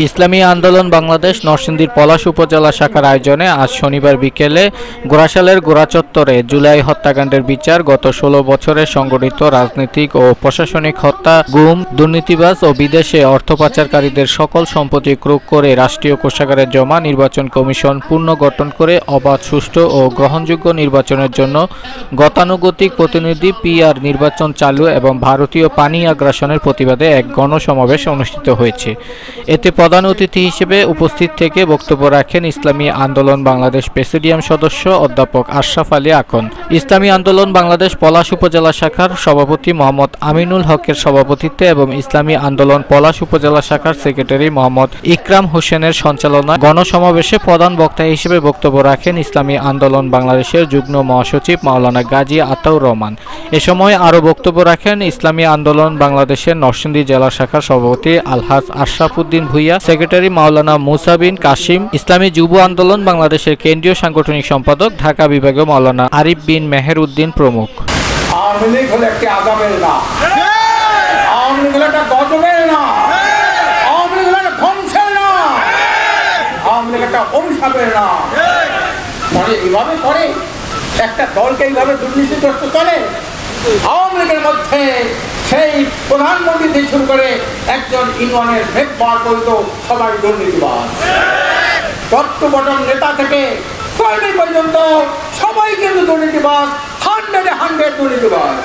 ইসলামী আন্দোলন বাংলাদেশ নরসিংদীর পলাশ উপজেলা শাখার আয়োজনে আজ শনিবার বিকেলে গোড়াশালের গোড়া চত্বরে জুলাই হত্যাকাণ্ডের বিচার, গত ১৬ বছরে সংগঠিত রাজনৈতিক ও প্রশাসনিক হত্যা, গুম, দুর্নীতিবাজ ও বিদেশে অর্থ পাচারকারীদের সকল সম্পত্তি ক্রোক করে রাষ্ট্রীয় কোষাগারে জমা, নির্বাচন কমিশন পুনর্গঠন করে অবাধ, সুষ্ঠু ও গ্রহণযোগ্য নির্বাচনের জন্য গতানুগতিক প্রতিনিধি পিআর নির্বাচন চালু এবং ভারতীয় পানি আগ্রাসনের প্রতিবাদে এক গণসমাবেশ অনুষ্ঠিত হয়েছে। এতে প্রধান অতিথি হিসেবে উপস্থিত থেকে বক্তব্য রাখেন ইসলামী আন্দোলন বাংলাদেশ প্রেসিডিয়াম সদস্য অধ্যাপক আশরাফ আলী আকন। ইসলামী আন্দোলন বাংলাদেশ পলাশ উপজেলা শাখার সভাপতি মোহাম্মদ আমিনুল হকের সভাপতিত্বে এবং ইসলামী আন্দোলন পলাশ উপজেলা শাখার সেক্রেটারি মোহাম্মদ ইকরাম হোসেনের সঞ্চালনায় গণসমাবেশে প্রধান বক্তা হিসেবে বক্তব্য রাখেন ইসলামী আন্দোলন বাংলাদেশের যুগ্ম মহাসচিব মাওলানা গাজী আতাউর রহমান। এ সময় আরও বক্তব্য রাখেন ইসলামী আন্দোলন বাংলাদেশের নরসিংদী জেলা শাখার সভাপতি আলহাজ আশরাফ উদ্দিন ভুইয়া, সেক্রেটারি মাওলানা মুসা বিন কাসিম, ইসলামী যুব আন্দোলন বাংলাদেশের কেন্দ্রীয় সাংগঠনিক সম্পাদক ঢাকা বিভাগীয় মাওলানা আরিফ বিন মেহের উদ্দিন প্রমুখ। আওয়ামী লীগ হলো একটি আযাবের নাম, আওয়ামী লীগ হলো একটা গজবের নাম, আওয়ামী লীগ হলো একটা ধ্বংসের নাম, আওয়ামী লীগ একটা অভিশাপের নাম। মানে এইভাবে করে একটা দলকে এইভাবে দুর্নীতিগ্রস্ত চলে। আওয়ামী লীগের মধ্যে সেই প্রধানমন্ত্রী থেকে শুরু করে একজন ইউনিয়নের মেম্বার পর্যন্ত সবাই দুর্নীতিবাজ, টপ টু বটম নেতা থেকে কর্মী পর্যন্ত সবাই কিন্তু দুর্নীতিবাজ, 100 দুর্নীতিবাজ।